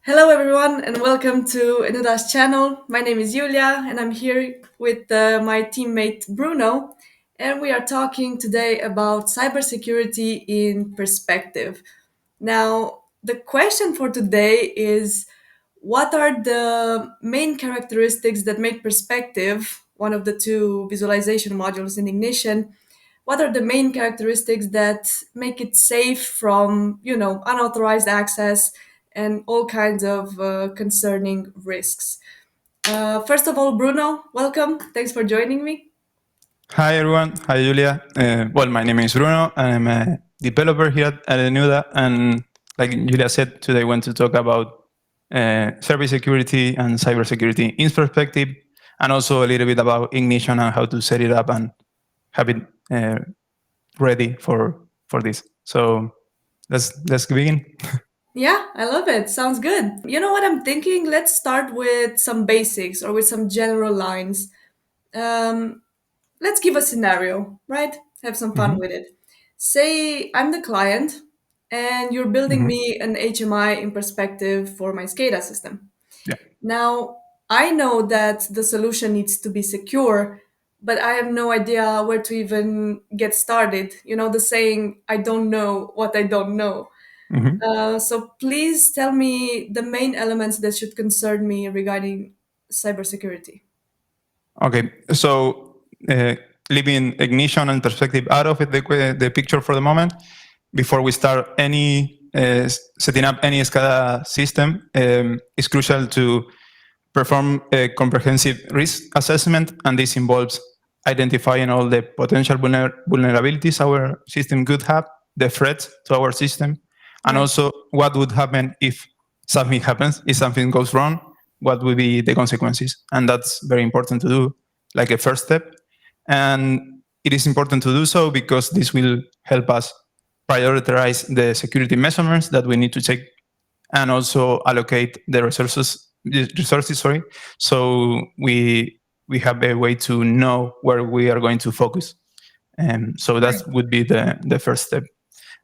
Hello, everyone, and welcome to Enuda's channel. My name is Iulia, and I'm here with my teammate Bruno, and we are talking today about cybersecurity in perspective. Now, the question for today is what are the main characteristics that make perspective, one of the two visualization modules in Ignition, what are the main characteristics that make it safe from unauthorized access and all kinds of concerning risks? First of all, Bruno, welcome. Thanks for joining me. Hi everyone. Hi Julia. My name is Bruno and I'm a developer here at Enuda. And like Julia said, today I want to talk about service security and cybersecurity in perspective, and also a little bit about Ignition and how to set it up and have it ready for this. So let's begin. Yeah, I love it. Sounds good. You know what I'm thinking? Let's start with some basics or with some general lines. Um, let's give a scenario, right? Have some fun Mhm. with it. Say I'm the client and you're building Mhm. me an HMI in perspective for my SCADA system. Yeah. Now, I know that the solution needs to be secure, but I have no idea where to even get started. You know, the saying, I don't know what I don't know. Mhm. So please tell me the main elements that should concern me regarding cybersecurity. Okay, so leaving Ignition and perspective out of it, the picture for the moment, before we start setting up any SCADA system, it's crucial to perform a comprehensive risk assessment, and this involves identifying all the potential vulnerabilities our system could have, the threats to our system, and Right. also what would happen if something happens, if something goes wrong, what would be the consequences. And that's very important to do, like a first step. And it is important to do so because this will help us prioritize the security measurements that we need to take and also allocate the resources, sorry, so we have a way to know where we are going to focus. So that Right. would be the first step.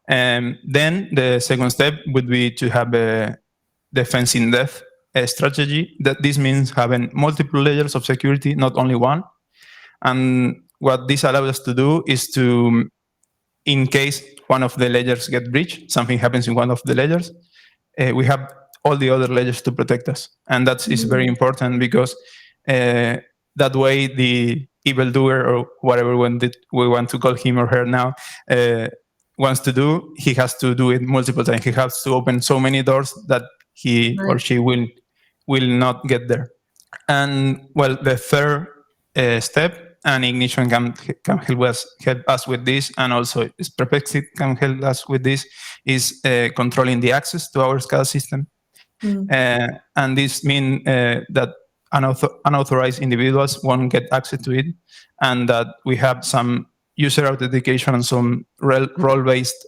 Then the second step would be to have a defense in depth strategy. That this means having multiple layers of security, not only one. And what this allows us to do is to, in case one of the layers get breached, something happens in one of the layers, we have all the other layers to protect us. And that is very Mm. important because that way the evildoer, or whatever we want to call him or her now, wants to do, he has to do it multiple times. He has to open so many doors that he or Right. she will not get there. And well, the third step, and Ignition can help us with this, and also Perplexity can help us with this, is controlling the access to our SCADA system. Mm. And this means that unauthorized individuals won't get access to it, and that we have some user authentication and some role-based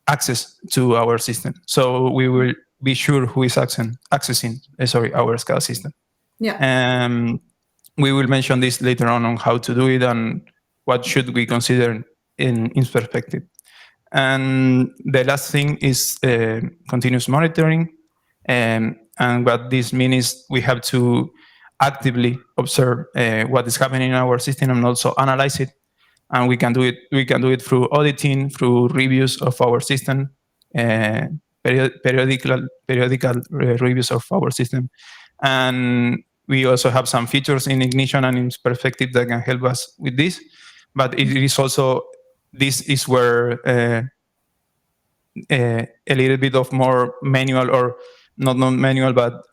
access to our system. So we will be sure who is accessing our SCADA system. Yeah. Um, we will mention this later on how to do it and what should we consider in perspective. And the last thing is continuous monitoring. And what this means is we have to actively observe what is happening in our system and also analyze it. And we can do it. We can do it through auditing, through reviews of our system, uh, periodical reviews of our system, and we also have some features in Ignition and in perspective that can help us with this. But it is also, this is where a little bit of more manual, or not manual, but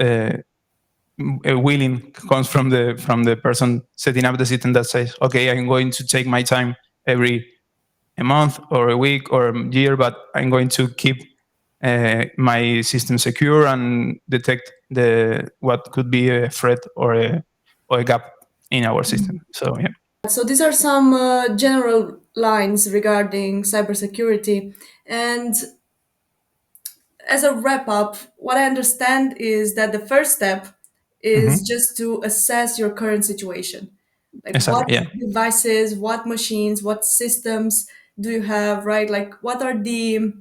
willing comes from the person setting up the system, that says, okay, I'm going to take my time every a month or a week or a year, but I'm going to keep my system secure and detect what could be a threat or a gap in our system. So yeah. So these are some general lines regarding cybersecurity. And as a wrap up, what I understand is that the first step is Hmm. just to assess your current situation. Like what Exactly. Yeah. devices, what machines, what systems do you have, right? Like what are the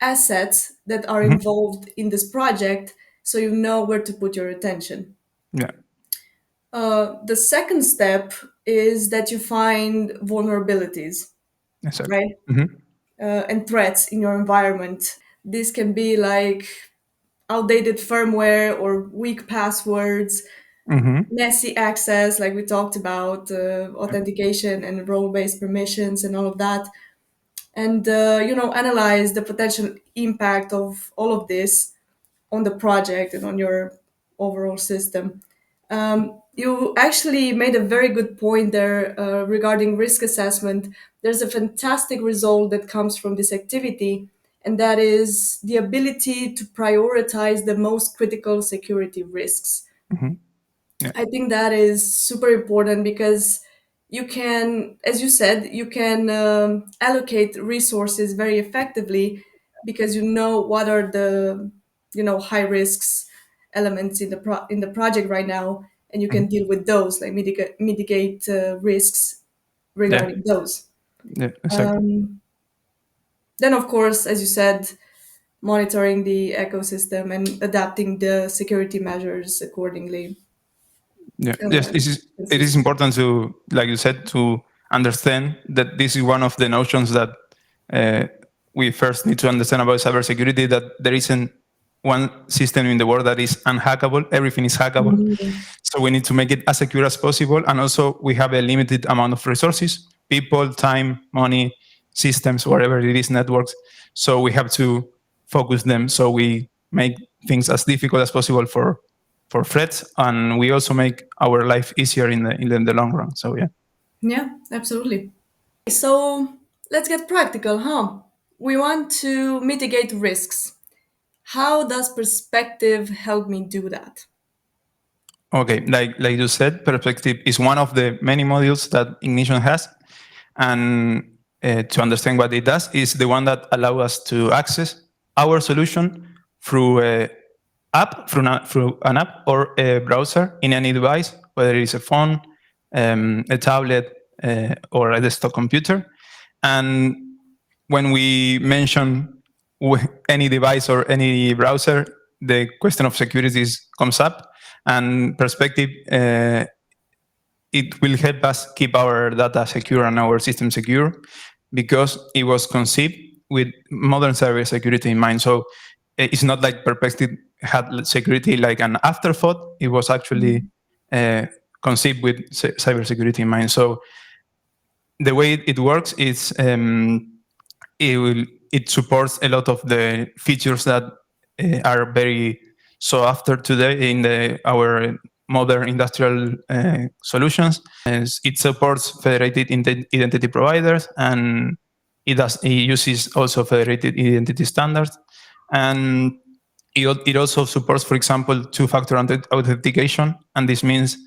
assets that are Mhm. involved in this project so you know where to put your attention. Yeah, The second step is that you find vulnerabilities, exactly. right? Hmm. And threats in your environment. This can be like outdated firmware or weak passwords, Hmm. messy access, like we talked about, authentication and role-based permissions and all of that. And analyze the potential impact of all of this on the project and on your overall system. You actually made a very good point there regarding risk assessment. There's a fantastic result that comes from this activity, and that is the ability to prioritize the most critical security risks. Hmm. Yeah. I think that is super important because you can, as you said, you can allocate resources very effectively because you know what are the high risks elements in the project right now, and you Mhm. can deal with those, like mitigate risks Yeah. regarding those. Yeah. Exactly. Um, then, of course, as you said, monitoring the ecosystem and adapting the security measures accordingly. Yeah. Yes. Uh, It is consistent. important to, like you said, to understand that this is one of the notions that uh, we first need to understand about cybersecurity. That there isn't one system in the world that is unhackable. Everything is hackable. Mhm. So we need to make it as secure as possible. And also, we have a limited amount of resources: people, time, money, systems, whatever it is, networks. So we have to focus them. So we make things as difficult as possible for threats, and we also make our life easier in the long run. So yeah. Yeah, absolutely. So let's get practical, huh? We want to mitigate risks. How does perspective help me do that? Okay, like you said, perspective is one of the many modules that Ignition has, and to understand what it does is the one that allows us to access our solution through a app, through an app or a browser in any device, whether it is a phone, a tablet, or a desktop computer. And when we mention any device or any browser, the question of security comes up, and perspective, it will help us keep our data secure and our system secure because it was conceived with modern cybersecurity in mind. So it's not like perspective had security like an afterthought. It was actually uh, conceived with cybersecurity in mind. So the way it works is it supports a lot of the features that are very so after today in our modern industrial solutions. It supports federated identity providers, and it uses also federated identity standards, and it also supports, for example, two-factor authentication, and this means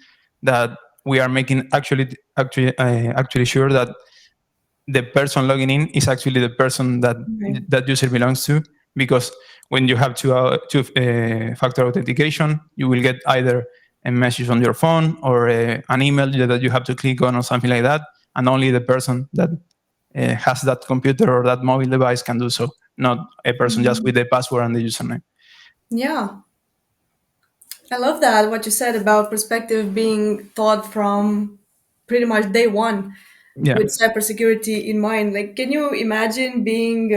that we are making actually sure that the person logging in is actually the person that Right. that user belongs to, because when you have two factor authentication, you will get either a message on your phone or an email that you have to click on or something like that, and only the person that has that computer or that mobile device can do so, not a person just with the password and the username. Yeah, I love that what you said about perspective being thought from pretty much day one Yeah. with cybersecurity in mind. Like, can you imagine being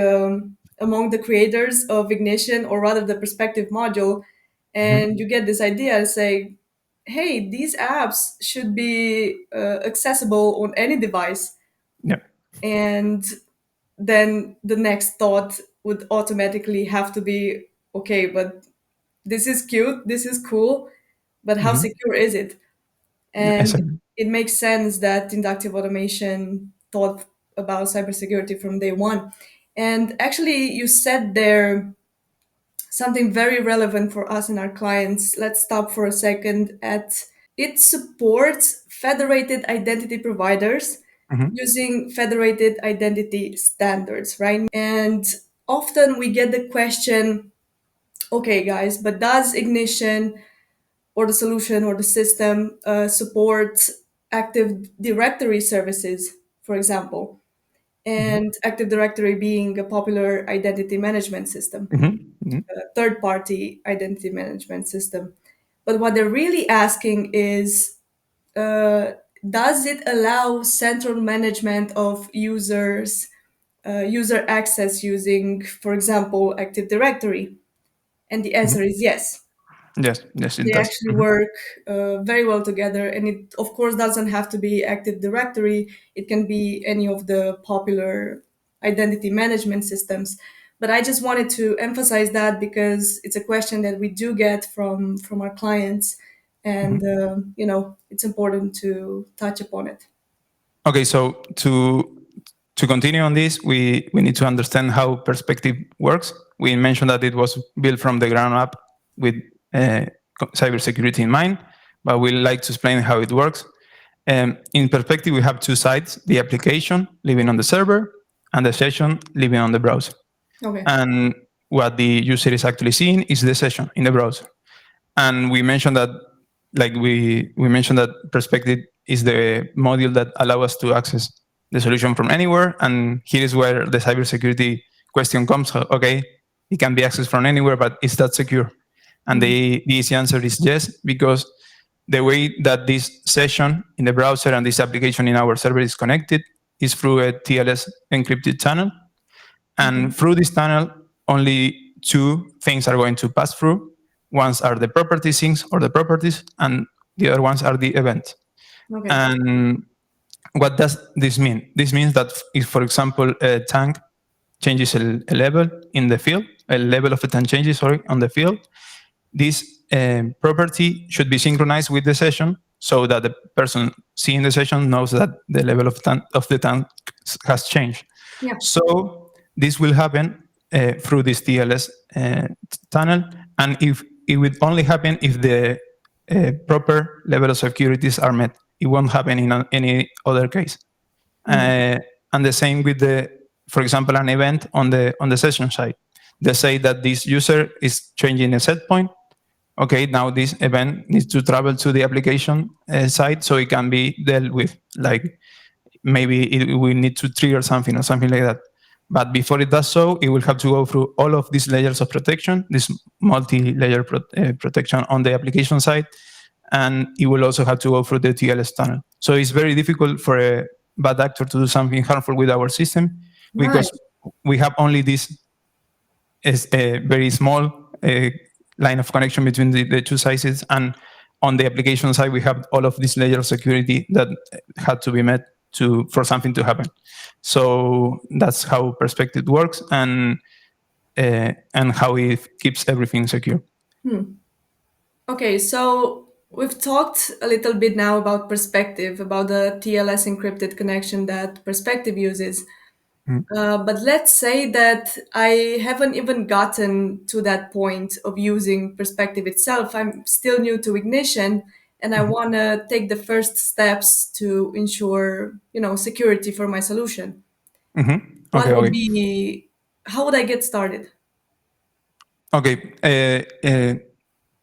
among the creators of Ignition, or rather the perspective module, Mhm. and you get this idea and say, hey, these apps should be accessible on any device. Yeah. And then the next thought would automatically have to be, okay, but this is cute, this is cool, but how Mhm. secure is it? Yeah, And exactly. it makes sense that inductive automation thought about cybersecurity from day one. And actually, you said there something very relevant for us and our clients. Let's stop for a second at it supports federated identity providers Mhm. using federated identity standards, right? And often we get the question, okay, guys, but does Ignition or the solution or the system support active directory services, for example? and Active Directory being a popular identity management system, Mm-hmm. a third party identity management system. But what they're really asking is, uh, does it allow central management of user access using, for example, Active Directory? And the answer is yes. Yes, yes, it They does. actually work very well together, and it of course doesn't have to be Active Directory. It can be any of the popular identity management systems. But I just wanted to emphasize that because it's a question that we do get from our clients, and Mhm. it's important to touch upon it. Okay, so to continue on this, we need to understand how perspective works. We mentioned that it was built from the ground up with uh, cybersecurity in mind, but we like to explain how it works. In perspective, we have two sides: the application living on the server and the session living on the browser. Okay. And what the user is actually seeing is the session in the browser. And we mentioned that, like we mentioned that perspective is the module that allows us to access the solution from anywhere. And here is where the cybersecurity question comes. Okay, it can be accessed from anywhere, but is that secure? And Mhm. the easy answer is yes, because the way that this session in the browser and this application in our server is connected is through a TLS encrypted channel. Okay. And through this tunnel, only two things are going to pass through. Ones are the property things or the properties, and the other ones are the events. Okay. And what does this mean? This means that if, for example, a tank changes a level in the field, a level of a tank changes, sorry, on the field, this property should be synchronized with the session so that the person seeing the session knows that the level of the tank has changed. Yeah. So this will happen through this TLS tunnel, and if it would only happen if the proper level of securities are met. It won't happen in any other case. Mhm. And the same with the, for example, an event on the session side. They say that this user is changing a set point. Okay, now this event needs to travel to the application side so it can be dealt with. Like maybe we need to trigger something or something like that. But before it does so, it will have to go through all of these layers of protection, this multi-layer protection on the application side, and it will also have to go through the TLS tunnel. So it's very difficult for a bad actor to do something harmful with our system Right. because we have only this is a very small line of connection between the two sizes. And on the application side, we have all of these layers of security that had to be met for something to happen. So that's how perspective works and how it keeps everything secure. Okay, so we've talked a little bit now about perspective, about the TLS encrypted connection that perspective uses. Mm. But let's say that I haven't even gotten to that point of using perspective itself. I'm still new to Ignition, and I want to take the first steps to ensure, security for my solution. Okay, What would okay. be, how would I get started? Okay.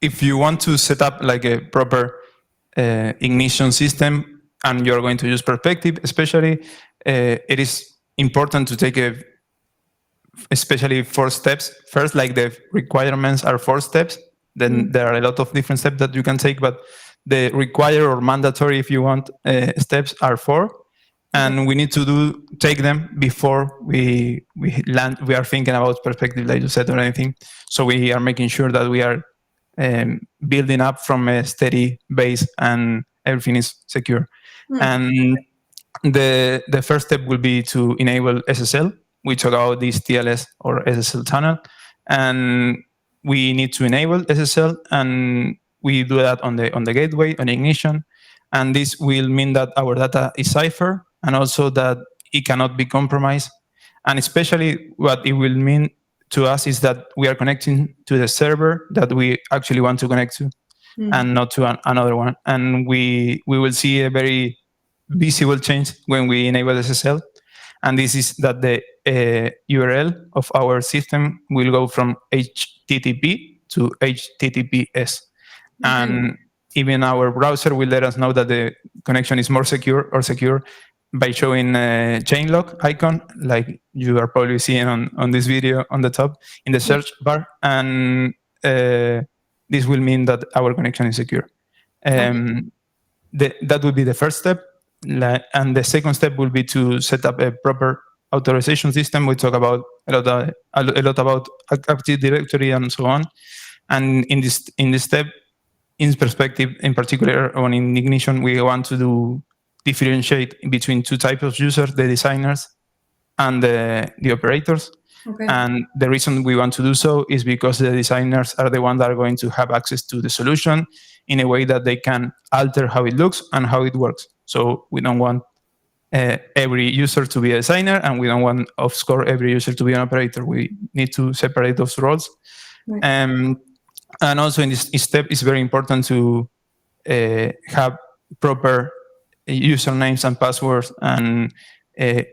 If you want to set up like a proper ignition system and you're going to use perspective, especially, it is important to take especially 4 steps. First, like the requirements are 4 steps. Then there are a lot of different steps that you can take, but the required or mandatory, if you want, steps are 4. Okay. And we need to take them before we land. We are thinking about perspective, like you said, or anything. So we are making sure that we are building up from a steady base and everything is secure. And the first step will be to enable SSL. We talk about this TLS or SSL tunnel, and we need to enable SSL, and we do that on the gateway on ignition, and this will mean that our data is cipher and also that it cannot be compromised. And especially what it will mean to us is that we are connecting to the server that we actually want to connect to and not to another one. And we will see a very visible change when we enable SSL. And this is that the URL of our system will go from HTTP to HTTPS. Okay. And even our browser will let us know that the connection is more secure or secure by showing a chain lock icon, like you are probably seeing on this video on the top in the search bar, and this will mean that our connection is secure. That would be the first step, and the second step will be to set up a proper authorization system. We talk about a lot about Active Directory and so on, and in this step, in perspective, in particular, on in Ignition, we want to differentiate between two types of users: the designers and the operators. Okay. And the reason we want to do so is because the designers are the ones that are going to have access to the solution in a way that they can alter how it looks and how it works. So we don't want every user to be a designer, and we don't want, of course, every user to be an operator. We need to separate those roles. Right. And also in this step, it's very important to have proper usernames and passwords, and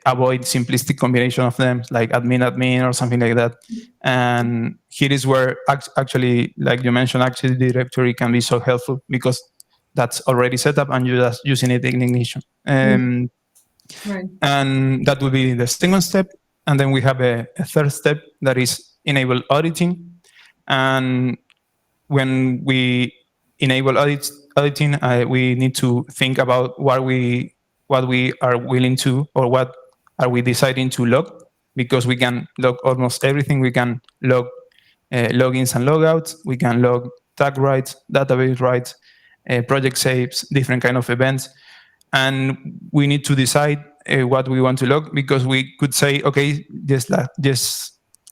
avoid simplistic combination of them, like admin or something like that. And here is where actually, like you mentioned, Active Directory can be so helpful, because that's already set up and you're just using it in Ignition. Right. And that would be the second step. And then we have a third step that is enable auditing. And when we enable auditing, we need to think about what we are willing to, or what are we deciding to log, because we can log almost everything. We can log logins and logouts. We can log tag writes, database writes, project saves, different kind of events. And we need to decide what we want to log, because we could say, okay,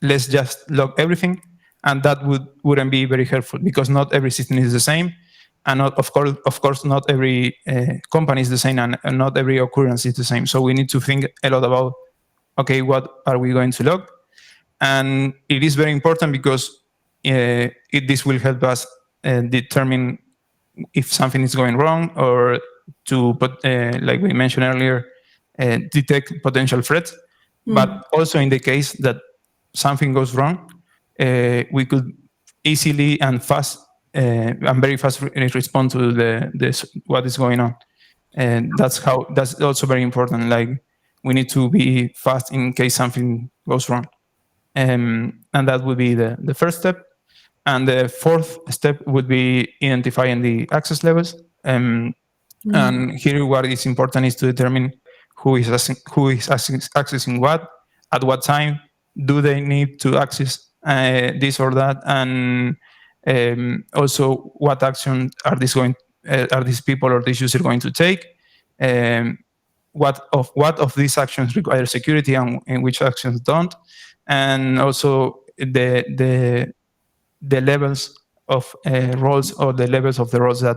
let's just log everything, and that wouldn't be very helpful, because not every system is the same, and not, of course, not every company is the same, and not every occurrence is the same. So we need to think a lot about, okay, what are we going to log? And it is very important, because this will help us determine if something is going wrong, or to put, like we mentioned earlier, detect potential threats. But also in the case that something goes wrong, we could easily and very fast respond to what is going on. And that's also very important. Like, we need to be fast in case something goes wrong. And that would be the first step. And the fourth step would be identifying the access levels. And here, what is important is to determine who is accessing what, at what time, do they need to access this or that, and also what action are these people or this user going to take. What of these actions require security, and which actions don't, and also the levels of roles, or the levels of the roles that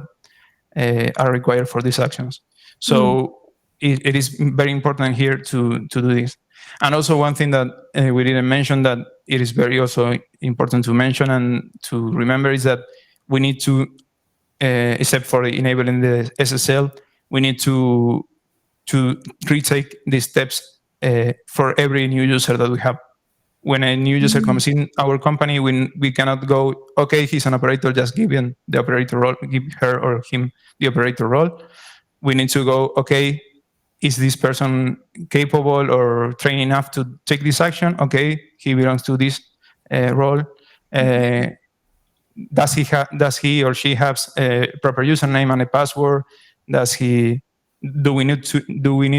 are required for these actions. So it is very important here to do this. And also, one thing that we didn't mention, that it is very also important to mention and to remember, is that we need to, except for enabling the SSL, we need to retake these steps for every new user that we have. When a new user comes in our company, we cannot go, okay, he's an operator, just give him the operator role, give her or him the operator role. We need to go, okay, is this person capable or trained enough to take this action? Okay, he belongs to this role. Does he or she have a proper username and a password? Do we need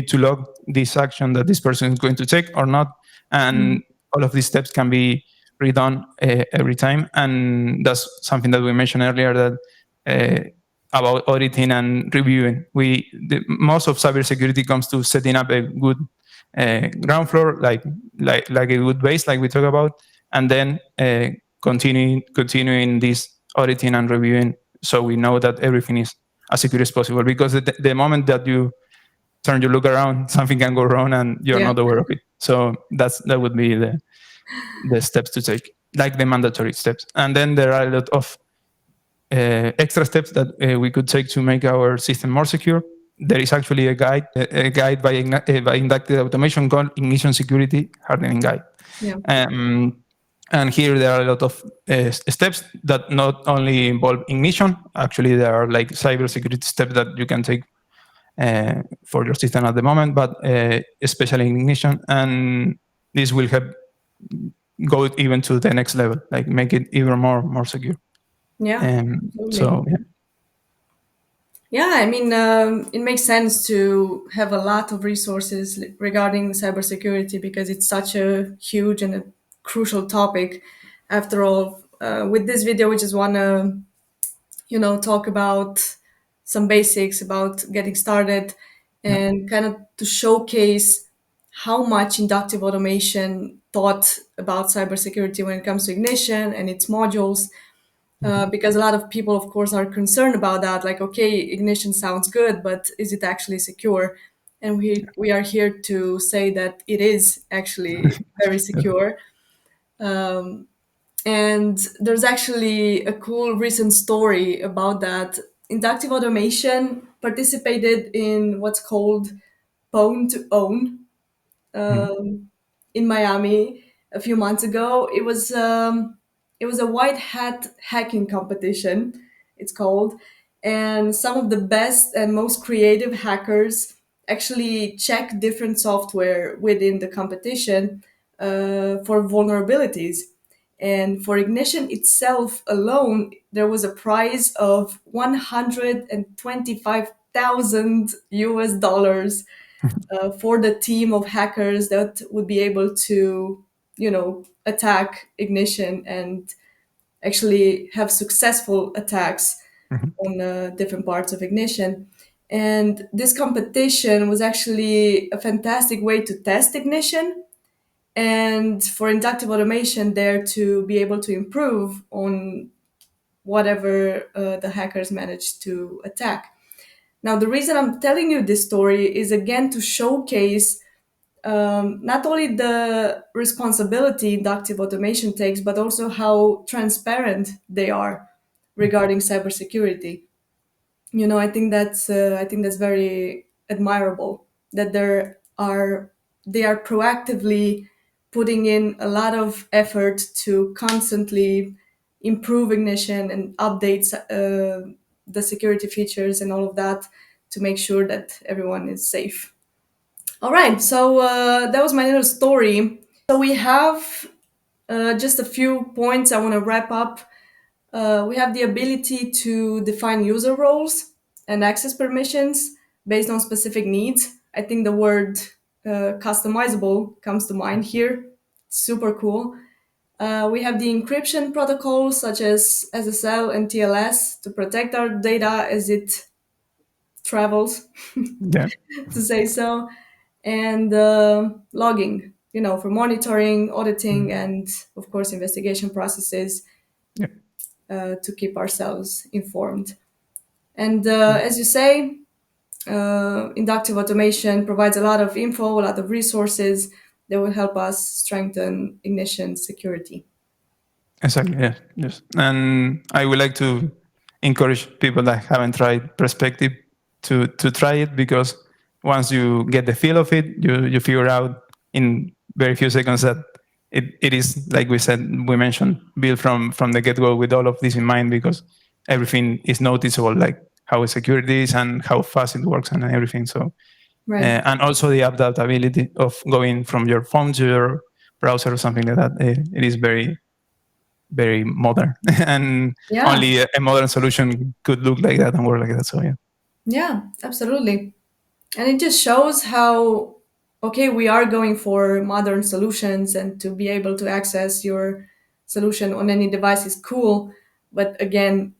to log this action that this person is going to take or not? And all of these steps can be redone every time. And that's something that we mentioned earlier, that about auditing and reviewing. Most of cybersecurity comes to setting up a good ground floor, like a good base, like we talk about, and then continuing this auditing and reviewing, so we know that everything is as secure as possible. Because the moment that you turn your look around, something can go wrong and you're not aware of it. So that would be the steps to take, like the mandatory steps. And then there are a lot of extra steps that we could take to make our system more secure. There is actually a guide by Inductive Automation called Ignition Security Hardening Guide. And here there are a lot of steps that not only involve ignition. Actually, there are like cybersecurity steps that you can take for your system at the moment, but especially in ignition. And this will help go even to the next level, like make it even more secure. Yeah, absolutely. So yeah. Yeah, I mean, it makes sense to have a lot of resources regarding cybersecurity because it's such a huge and a crucial topic. After all, with this video, we just want to, talk about some basics about getting started Yeah. and kind of to showcase how much inductive automation thought about cybersecurity when it comes to ignition and its modules, because a lot of people, of course, are concerned about that. Like, okay, ignition sounds good, but is it actually secure? And we are here to say that it is actually very Yeah. secure. And there's actually a cool recent story about that. Inductive automation participated in what's called Pwn to Own, Mhm. in Miami a few months ago. It was a white hat hacking competition. It's called, and some of the best and most creative hackers actually check different software within the competition for vulnerabilities. And for Ignition itself alone, there was a prize of 125,000 US dollars for the team of hackers that would be able to, attack Ignition and actually have successful attacks Mhm. on different parts of Ignition. And this competition was actually a fantastic way to test Ignition and for inductive automation there to be able to improve on whatever the hackers managed to attack. Now, the reason I'm telling you this story is again to showcase not only the responsibility inductive automation takes, but also how transparent they are regarding cybersecurity. I think that's very admirable that they are proactively putting in a lot of effort to constantly improve Ignition and update the security features and all of that to make sure that everyone is safe. All right, so that was my little story. So we have just a few points I want to wrap up. We have the ability to define user roles and access permissions based on specific needs. I think the word customizable comes to mind here. Super cool. We have the encryption protocols such as SSL and TLS to protect our data as it travels, Yeah. to say so, and logging, for monitoring, auditing, Mhm. and of course, investigation processes Yeah. to keep ourselves informed. And Mhm. as you say, inductive automation provides a lot of info, a lot of resources that will help us strengthen Ignition security. Exactly. Yes. Yes. And I would like to encourage people that haven't tried Perspective to try it, because once you get the feel of it, you figure out in very few seconds that it is, like we mentioned, built from the get go with all of this in mind, because everything is noticeable, like how secure it is and how fast it works and everything. So Right. and also the adaptability of going from your phone to your browser or something like that. It is very modern, and Yeah. only a modern solution could look like that and work like that. So yeah. Yeah, absolutely. And it just shows how, okay, we are going for modern solutions and to be able to access your solution on any device is cool. But again,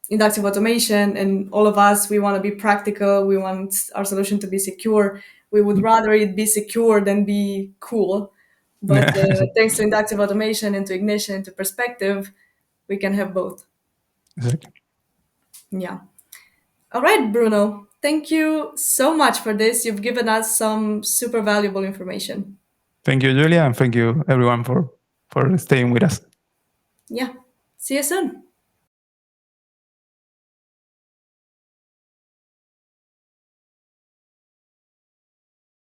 inductive automation and all of us, we want to be practical. We want our solution to be secure. We would rather it be secure than be cool. But Yeah. thanks to inductive automation and to Ignition and to Perspective, we can have both. Exactly. Yeah. All right, Bruno. Thank you so much for this. You've given us some super valuable information. Thank you, Julia, and thank you everyone for staying with us. Yeah. See you soon.